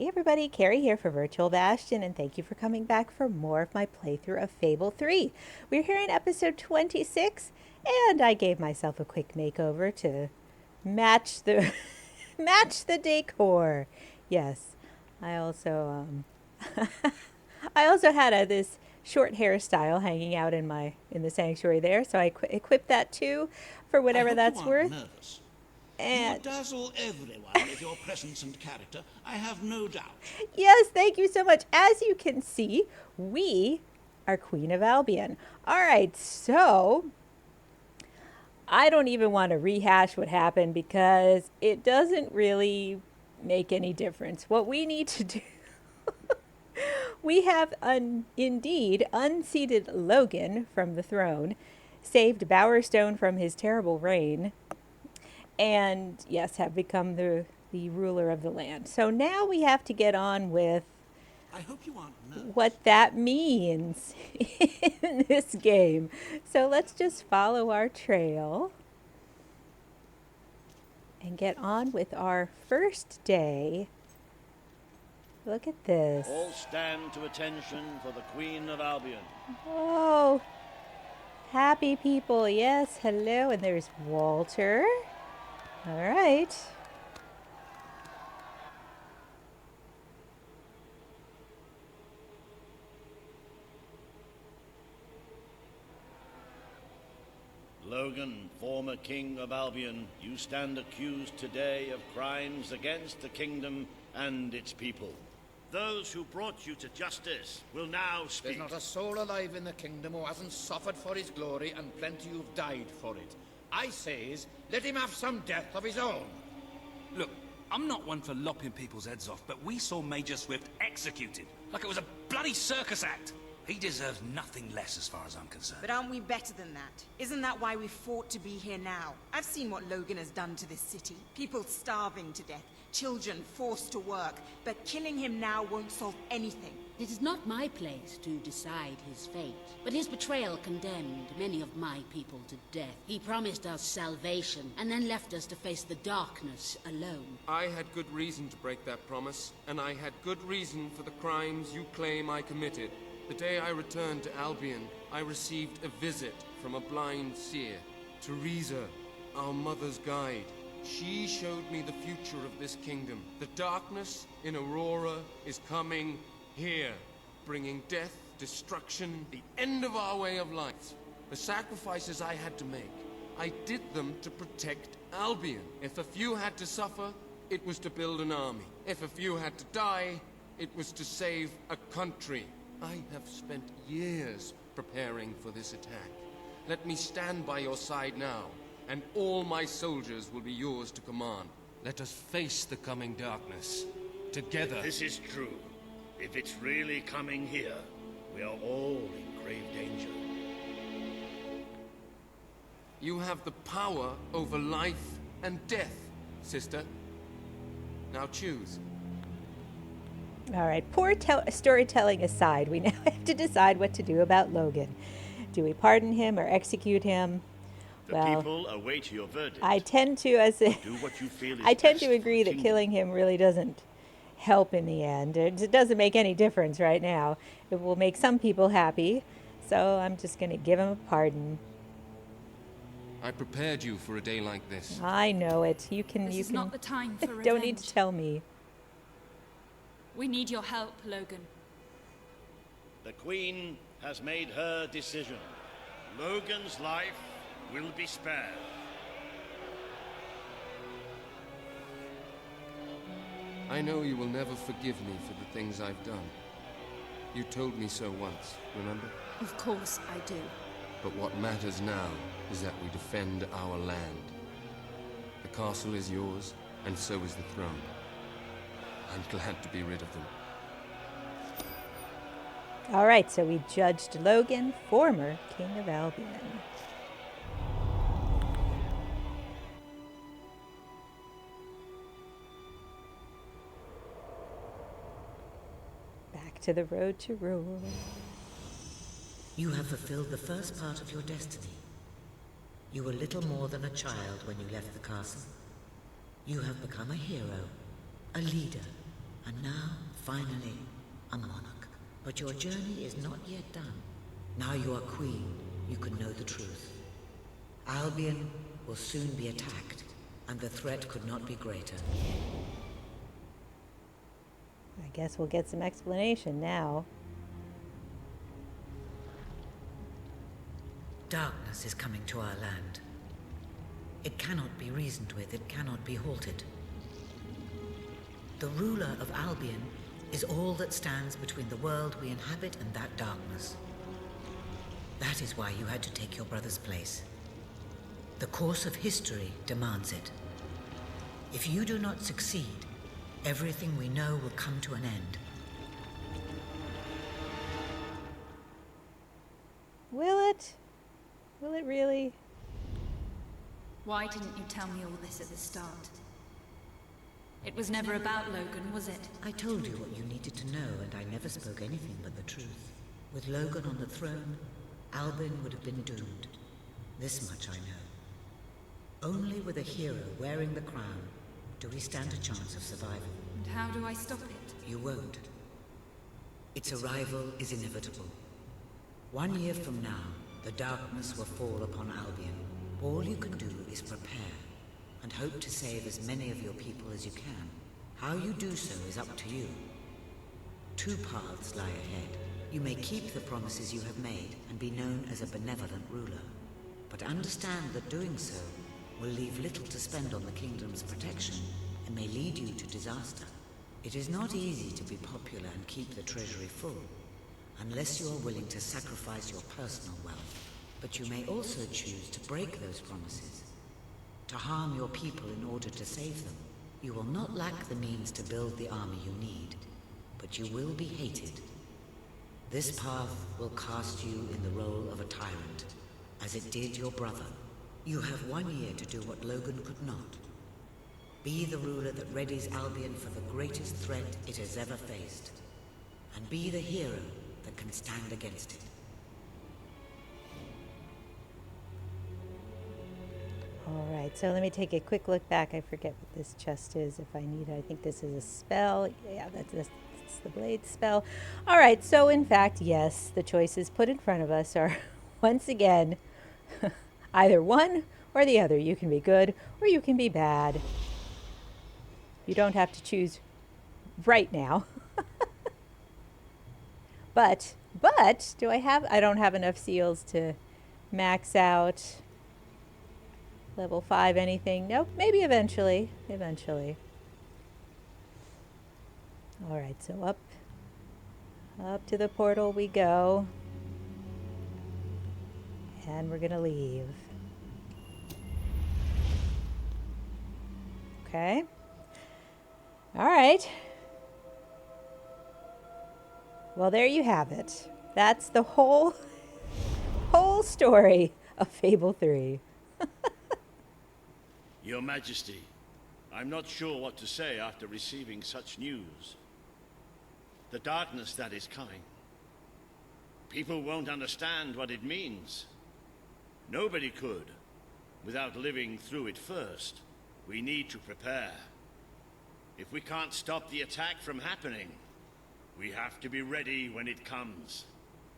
Hey everybody, Carrie here for Virtual Bastion, and thank you for coming back for more of my playthrough of Fable 3. We're here in episode 26, and I gave myself a quick makeover to match the match the decor. Yes, I also I also had this short hairstyle hanging out in the sanctuary there, so I equipped that too for I whatever hope you that's aren't worth. nervous. You And dazzle everyone with your presence and character, I have no doubt. yes, thank you so much. As you can see, we are Queen of Albion. All right, so I don't even want to rehash what happened because it doesn't really make any difference. What we need to do, we have indeed unseated Logan from the throne, saved Bowerstone from his terrible reign, and yes, have become the ruler of the land. So now we have to get on with I hope you aren't nervous. what that means in this game. So let's just follow our trail and get on with our first day. Look at this. All stand to attention for the Queen of Albion. Oh, happy people. Yes, hello. And there's Walter. All right. Logan, former King of Albion, you stand accused today of crimes against the kingdom and its people. Those who brought you to justice will now speak. There's not a soul alive in the kingdom who hasn't suffered for his glory, and plenty who've died for it. I says, let him have some death of his own. Look, I'm not one for lopping people's heads off, but we saw Major Swift executed like it was a bloody circus act. He deserves nothing less as far as I'm concerned. But aren't we better than that? Isn't that why we fought to be here now? I've seen what Logan has done to this city. People starving to death, children forced to work. But killing him now won't solve anything. It is not my place to decide his fate, but his betrayal condemned many of my people to death. He promised us salvation, and then left us to face the darkness alone. I had good reason to break that promise, and I had good reason for the crimes you claim I committed. The day I returned to Albion, I received a visit from a blind seer, Teresa, our mother's guide. She showed me the future of this kingdom. The darkness in Aurora is coming here, bringing death, destruction, the end of our way of life. The sacrifices I had to make, I did them to protect Albion. If a few had to suffer, it was to build an army. If a few had to die, it was to save a country. I have spent years preparing for this attack. Let me stand by your side now, and all my soldiers will be yours to command. Let us face the coming darkness, together. If this is true, if it's really coming here, we are all in grave danger. You have the power over life and death, sister. Now choose. All right, poor storytelling aside, we now have to decide what to do about Logan. Do we pardon him or execute him? The people await your verdict. I tend to, Do what you feel is I tend best to for agree the that kingdom. killing him really doesn't help in the end. It doesn't make any difference right now. It will make some people happy, so I'm just going to give him a pardon. I prepared you for a day like this. I know it. You can. This you is can. not the time for revenge. Don't need to tell me. We need your help, Logan. The Queen has made her decision. Logan's life will be spared. I know you will never forgive me for the things I've done. You told me so once, remember? Of course I do. But what matters now is that we defend our land. The castle is yours, and so is the throne. I'm glad to be rid of them. All right, so we judged Logan, former King of Albion. Back to the road to rule. You have fulfilled the first part of your destiny. You were little more than a child when you left the castle. You have become a hero, a leader, And now, finally, a monarch. But your journey is not yet done. Now you are queen, you can know the truth. Albion will soon be attacked, and the threat could not be greater. I guess we'll get some explanation now. Darkness is coming to our land. It cannot be reasoned with, it cannot be halted. The ruler of Albion is all that stands between the world we inhabit and that darkness. That is why you had to take your brother's place. The course of history demands it. If you do not succeed, everything we know will come to an end. Will it? Will it really? Why didn't you tell me all this at the start? It was never about Logan, was it? I told you what you needed to know, and I never spoke anything but the truth. With Logan on the throne, Albion would have been doomed. This much I know. Only with a hero wearing the crown do we stand a chance of survival. And how do I stop it? You won't. Its arrival is inevitable. 1 year from now, the darkness will fall upon Albion. All you can do is prepare, and hope to save as many of your people as you can. How you do so is up to you. 2 paths lie ahead. You may keep the promises you have made and be known as a benevolent ruler. But understand that doing so will leave little to spend on the kingdom's protection and may lead you to disaster. It is not easy to be popular and keep the treasury full, unless you are willing to sacrifice your personal wealth. But you may also choose to break those promises, to harm your people in order to save them. You will not lack the means to build the army you need, but you will be hated. This path will cast you in the role of a tyrant, as it did your brother. You have 1 year to do what Logan could not. Be the ruler that readies Albion for the greatest threat it has ever faced, and be the hero that can stand against it. Alright, so let me take a quick look back. I forget what this chest is if I need it. I think this is a spell. Yeah, that's the blade spell. Alright, so in fact, yes, the choices put in front of us are, once again, either one or the other. You can be good or you can be bad. You don't have to choose right now. But, I don't have enough seals to max out level 5 anything. Nope, maybe eventually. Alright, so up to the portal we go. And we're gonna leave. Okay. Alright. Well, there you have it. That's the whole story of Fable 3. Your Majesty, I'm not sure what to say after receiving such news. The darkness that is coming. People won't understand what it means. Nobody could, without living through it first. We need to prepare. If we can't stop the attack from happening, we have to be ready when it comes.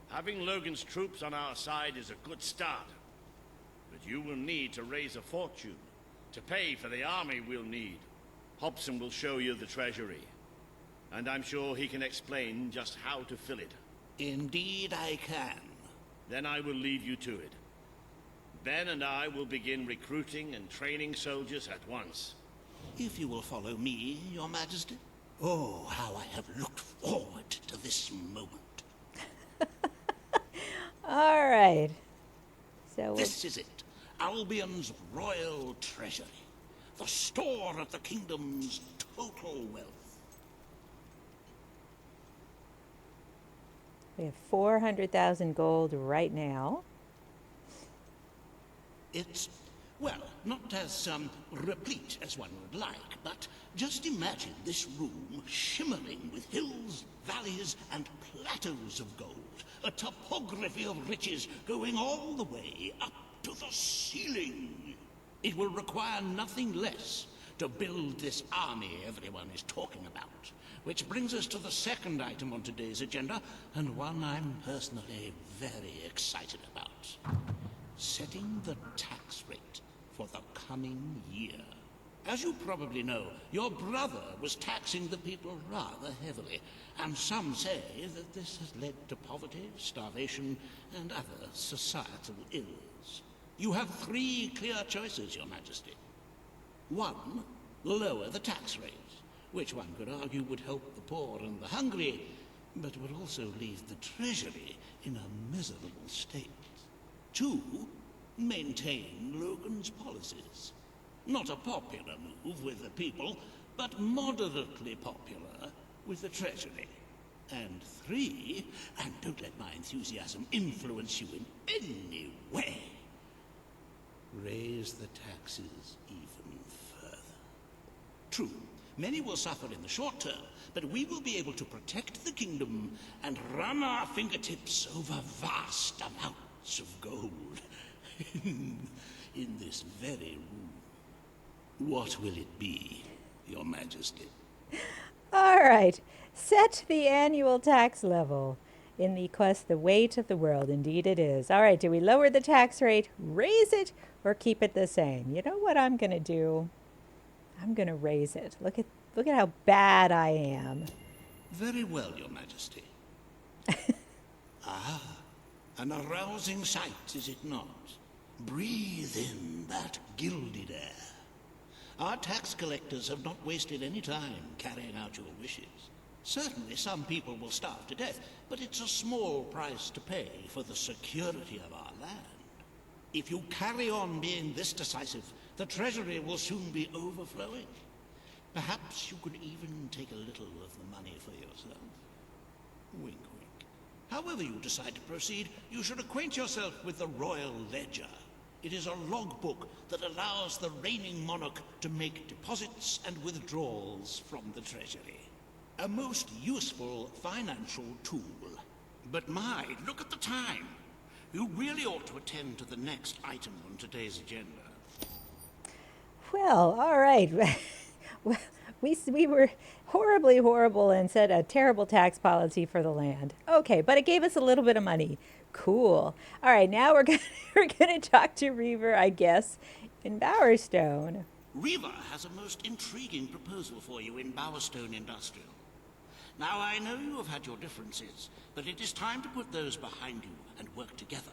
Having Logan's troops on our side is a good start. But you will need to raise a fortune to pay for the army we'll need. Hobson will show you the treasury, and I'm sure he can explain just how to fill it. Indeed I can. Then I will leave you to it. Ben and I will begin recruiting and training soldiers at once. If you will follow me, Your Majesty. Oh, how I have looked forward to this moment. All right. So this is it. Albion's royal treasury. The store of the kingdom's total wealth. we have 400,000 gold right now. It's, well, not as replete as one would like, but just imagine this room shimmering with hills, valleys, and plateaus of gold. A topography of riches going all the way up to the ceiling. It will require nothing less to build this army everyone is talking about. Which brings us to the second item on today's agenda, and one I'm personally very excited about. Setting the tax rate for the coming year. As you probably know, your brother was taxing the people rather heavily, and some say that this has led to poverty, starvation, and other societal ills. You have 3 clear choices, Your Majesty. 1, lower the tax rate, which one could argue would help the poor and the hungry, but would also leave the treasury in a miserable state. 2, maintain Logan's policies. Not a popular move with the people, but moderately popular with the treasury. And 3, and don't let my enthusiasm influence you in any way, raise the taxes even further. True, many will suffer in the short term, but we will be able to protect the kingdom and run our fingertips over vast amounts of gold in this very room. What will it be, Your Majesty? All right. Set the annual tax level. In the quest, the weight of the world. Indeed it is. All right, do we lower the tax rate, raise it, or keep it the same? You know what I'm going to do? I'm going to raise it. Look at how bad I am. Very well, Your Majesty. An arousing sight, is it not? Breathe in that gilded air. Our tax collectors have not wasted any time carrying out your wishes. Certainly some people will starve to death, but it's a small price to pay for the security of our land. If you carry on being this decisive, the treasury will soon be overflowing. Perhaps you could even take a little of the money for yourself. Wink, wink. However you decide to proceed, you should acquaint yourself with the Royal Ledger. It is a logbook that allows the reigning monarch to make deposits and withdrawals from the treasury. A most useful financial tool. But my, look at the time. You really ought to attend to the next item on today's agenda. Well, all right. we were horribly horrible and set a terrible tax policy for the land. Okay, but it gave us a little bit of money. Cool. All right, now we're gonna talk to Reaver, I guess, in Bowerstone. Reaver has a most intriguing proposal for you in Bowerstone Industrial. Now, I know you have had your differences, but it is time to put those behind you and work together.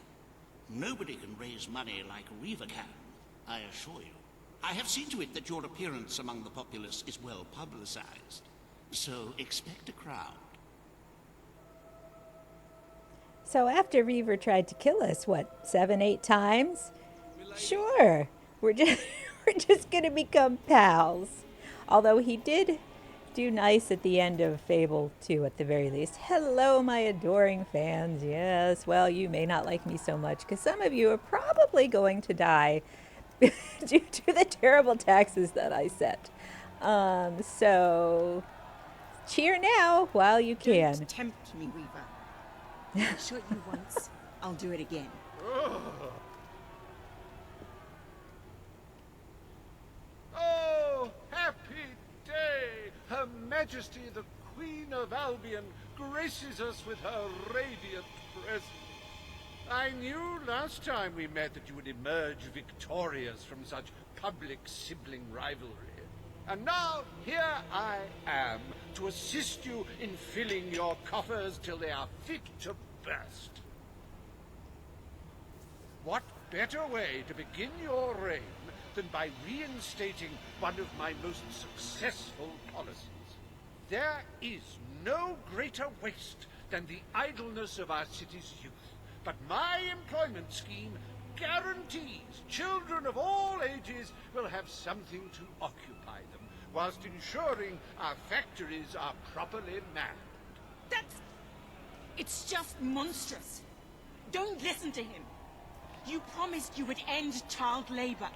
Nobody can raise money like Reaver can, I assure you. I have seen to it that your appearance among the populace is well publicized, so expect a crowd. So after Reaver tried to kill us, 7, 8 times? Sure, we're just gonna become pals. Although he did do nice at the end of Fable 2 at the very least. Hello, my adoring fans. Yes, well, you may not like me so much because some of you are probably going to die due to the terrible taxes that I set. So cheer now while you can. Don't tempt me, Reaver. I shot you once, I'll do it again. Oh, happy day! Her Majesty the Queen of Albion graces us with her radiant presence. I knew last time we met that you would emerge victorious from such public sibling rivalry. And now, here I am, to assist you in filling your coffers till they are fit to burst. What better way to begin your reign than by reinstating one of my most successful policies? There is no greater waste than the idleness of our city's youth, but my employment scheme guarantees children of all ages will have something to occupy them, whilst ensuring our factories are properly manned. It's just monstrous. Don't listen to him. You promised you would end child labor.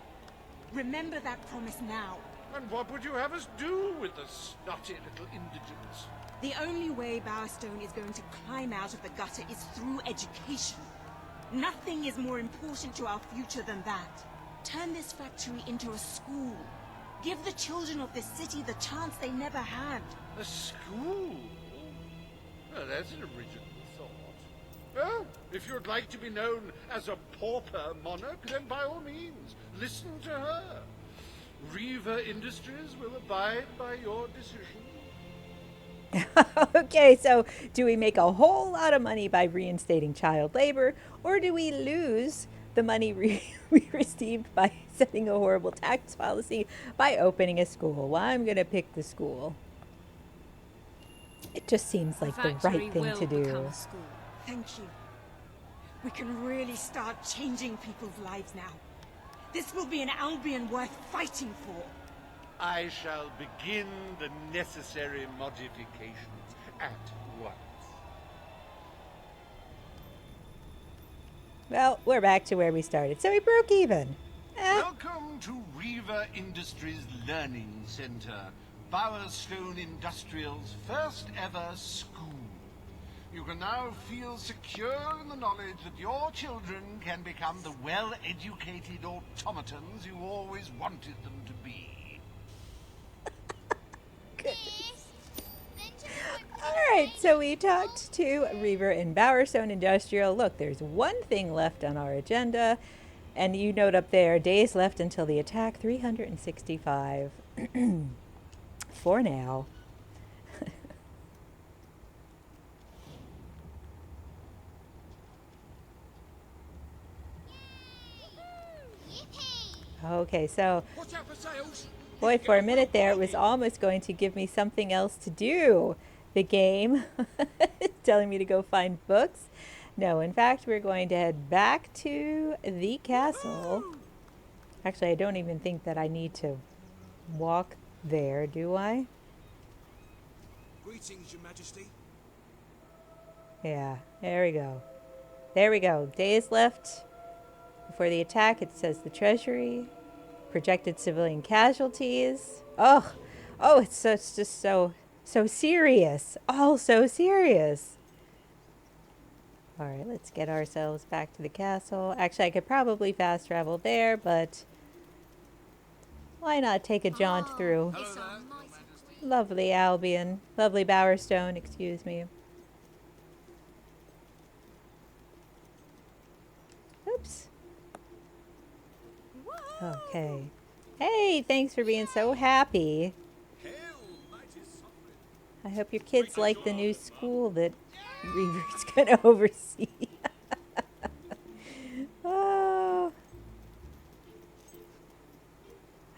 Remember that promise now. And what would you have us do with the snotty little indigents? The only way Bowerstone is going to climb out of the gutter is through education. Nothing is more important to our future than that. Turn this factory into a school. Give the children of this city the chance they never had. A school? Oh, that's an original thought. Well, if you'd like to be known as a pauper monarch, then by all means, listen to her. Reaver Industries will abide by your decision. Okay, so do we make a whole lot of money by reinstating child labor, or do we lose the money we received by setting a horrible tax policy by opening a school? Well, I'm going to pick the school. It just seems like the right thing to do. Thank you. We can really start changing people's lives now. This will be an Albion worth fighting for. I shall begin the necessary modifications at once. Well, we're back to where we started, so we broke even. Welcome to Reaver Industries Learning Center, Bastion Industrial's first ever school. You can now feel secure in the knowledge that your children can become the well-educated automatons you always wanted them to be. Alright, so we talked to Reaver in Bastion Industrial. Look, there's one thing left on our agenda, and you note up there, days left until the attack, 365. For now. Okay, so boy, for a minute there, it was almost going to give me something else to do. The game telling me to go find books. No, in fact, we're going to head back to the castle. Actually, I don't even think that I need to walk there, do I? Greetings, Your Majesty. Yeah, there we go. There we go. Days left before the attack. It says the treasury. Projected civilian casualties. Oh, it's just so serious. All so serious. All right, let's get ourselves back to the castle. Actually, I could probably fast travel there, but why not take a jaunt through lovely Albion, lovely Bowerstone, excuse me. Oops. Okay. Hey, thanks for being so happy. I hope your kids like the new school that Reaver's going to oversee. Oh.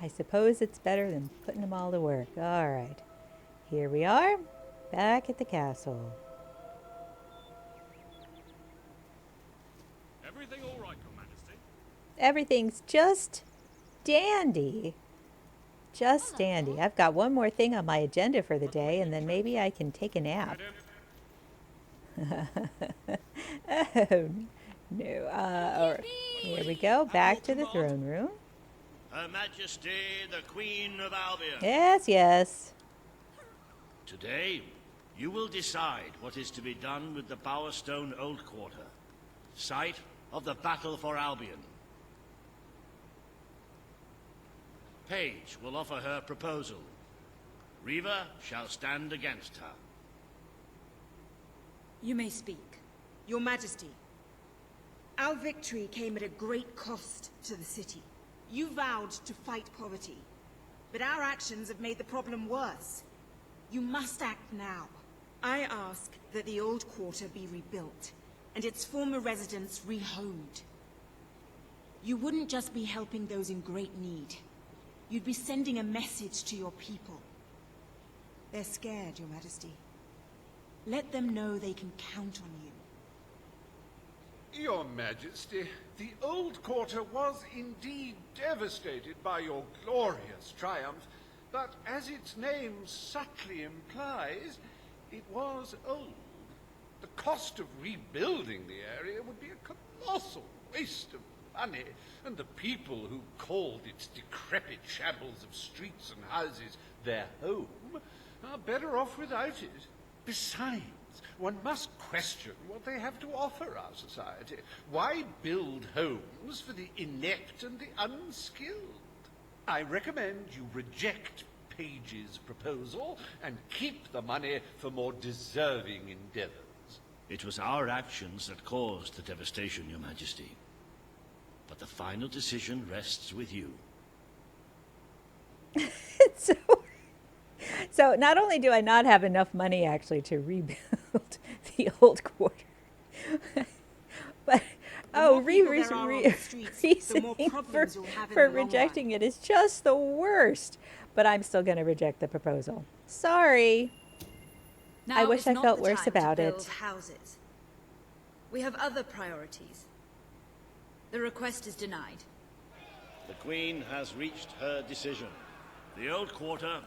I suppose it's better than putting them all to work. All right. Here we are, back at the castle. Everything all right, Your Majesty? Everything's just dandy. Just dandy. I've got one more thing on my agenda for the day, and then maybe I can take a nap. Oh, no. Here we go. Back to the throne room. Her Majesty, the Queen of Albion. Yes, yes. Today, you will decide what is to be done with the Bowerstone Old Quarter, site of the battle for Albion. Paige will offer her proposal. Reaver shall stand against her. You may speak. Your Majesty, our victory came at a great cost to the city. You vowed to fight poverty, but our actions have made the problem worse. You must act now. I ask that the old quarter be rebuilt, and its former residents rehomed. You wouldn't just be helping those in great need. You'd be sending a message to your people. They're scared, Your Majesty. Let them know they can count on you. Your Majesty, the old quarter was indeed devastated by your glorious triumph, but as its name subtly implies, it was old. The cost of rebuilding the area would be a colossal waste of money, and the people who called its decrepit shambles of streets and houses their home are better off without it. Besides, one must question what they have to offer our society. Why build homes for the inept and the unskilled? I recommend you reject Page's proposal and keep the money for more deserving endeavors. It was our actions that caused the devastation, Your Majesty. But the final decision rests with you. so, so not only do I not have enough money actually to rebuild the old quarter, but reasoning for rejecting it is just the worst. But I'm still going to reject the proposal. Sorry. Now I wish is I not felt the worse time to about build it. Houses. We have other priorities. The request is denied. The Queen has reached her decision. The old quarter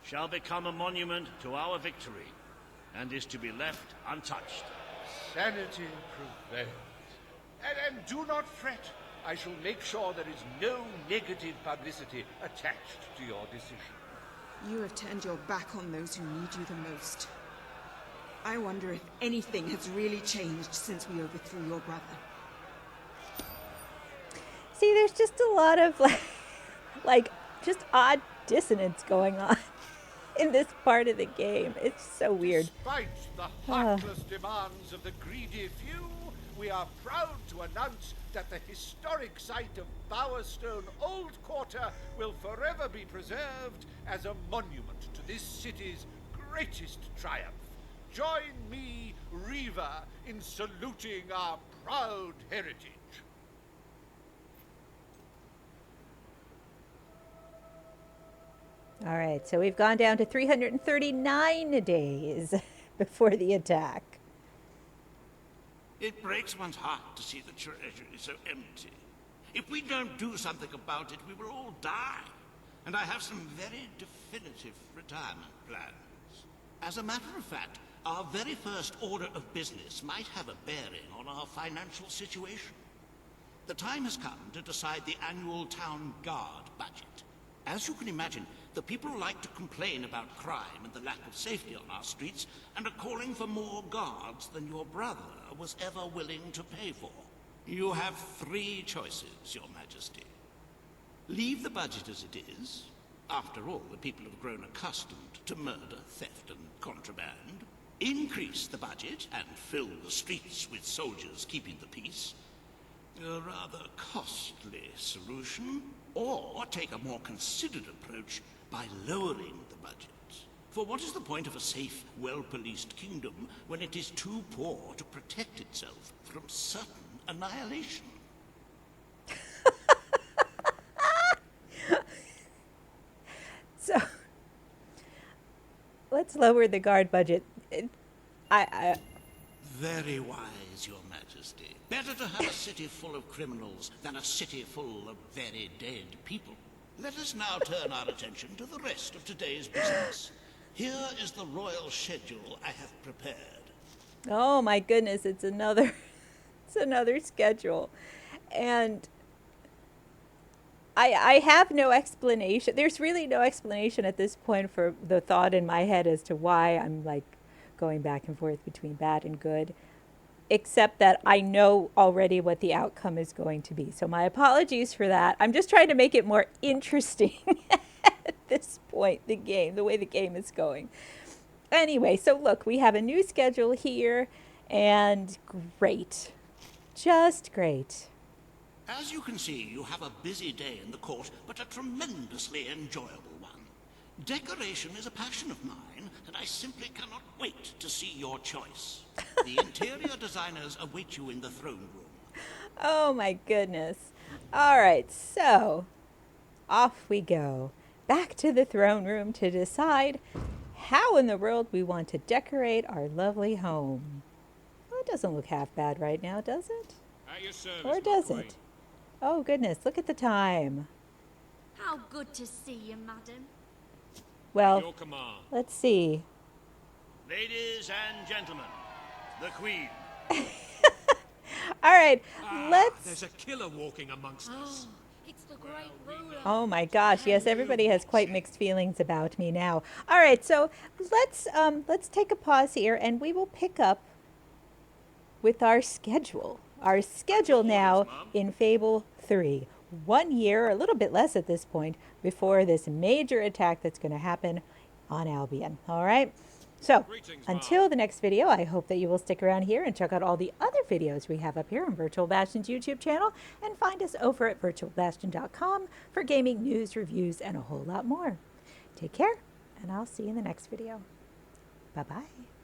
shall become a monument to our victory, and is to be left untouched. Sanity prevails. And do not fret. I shall make sure there is no negative publicity attached to your decision. You have turned your back on those who need you the most. I wonder if anything has really changed since we overthrew your brother. See, there's just a lot of like just odd dissonance going on in this part of the game. It's so weird. Despite the heartless demands of the greedy few, we are proud to announce that the historic site of Bowerstone Old Quarter will forever be preserved as a monument to this city's greatest triumph. Join me, Reaver, in saluting our proud heritage. All right, so we've gone down to 339 days before the attack. It breaks one's heart to see the treasury so empty. If we don't do something about it, we will all die. And I have some very definitive retirement plans. As a matter of fact, our very first order of business might have a bearing on our financial situation. The time has come to decide the annual town guard budget. As you can imagine, the people like to complain about crime and the lack of safety on our streets, and are calling for more guards than your brother was ever willing to pay for. You have 3 choices, Your Majesty. Leave the budget as it is. After all, the people have grown accustomed to murder, theft, and contraband. Increase the budget and fill the streets with soldiers keeping the peace. A rather costly solution. Or take a more considered approach by lowering the budget. For what is the point of a safe, well-policed kingdom when it is too poor to protect itself from certain annihilation? So, let's lower the guard budget. Very wise, Your Majesty. Better to have a city full of criminals than a city full of very dead people. Let us now turn our attention to the rest of today's business. Here is the royal schedule I have prepared. Oh my goodness, it's another schedule. And I have no explanation. There's really no explanation at this point for the thought in my head as to why I'm like going back and forth between bad and good, except that I know already what the outcome is going to be. So my apologies for that. I'm just trying to make it more interesting at this point, the way the game is going. Anyway, so look, we have a new schedule here, and great. Just great. As you can see, you have a busy day in the court, but a tremendously enjoyable one. Decoration is a passion of mine, and I simply cannot wait to see your choice. The interior designers await you in the throne room. Oh my goodness. All right, so off we go. Back to the throne room to decide how in the world we want to decorate our lovely home. Well, it doesn't look half bad right now, does it? At your service, Or does it? Oh goodness, look at the time. How good to see you, madam. Well, Your command. let's see. Ladies and gentlemen, the Queen. All right, There's a killer walking amongst us. It's the great ruler. Oh my gosh, yes, everybody has quite mixed feelings about me now. All right, so let's take a pause here, and we will pick up with our schedule. Our schedule now in Fable 3. 1 year, or a little bit less at this point, before this major attack that's going to happen on Albion. All right? So, until the next video, I hope that you will stick around here and check out all the other videos we have up here on Virtual Bastion's YouTube channel, and find us over at virtualbastion.com for gaming news, reviews, and a whole lot more. Take care, and I'll see you in the next video. Bye-bye.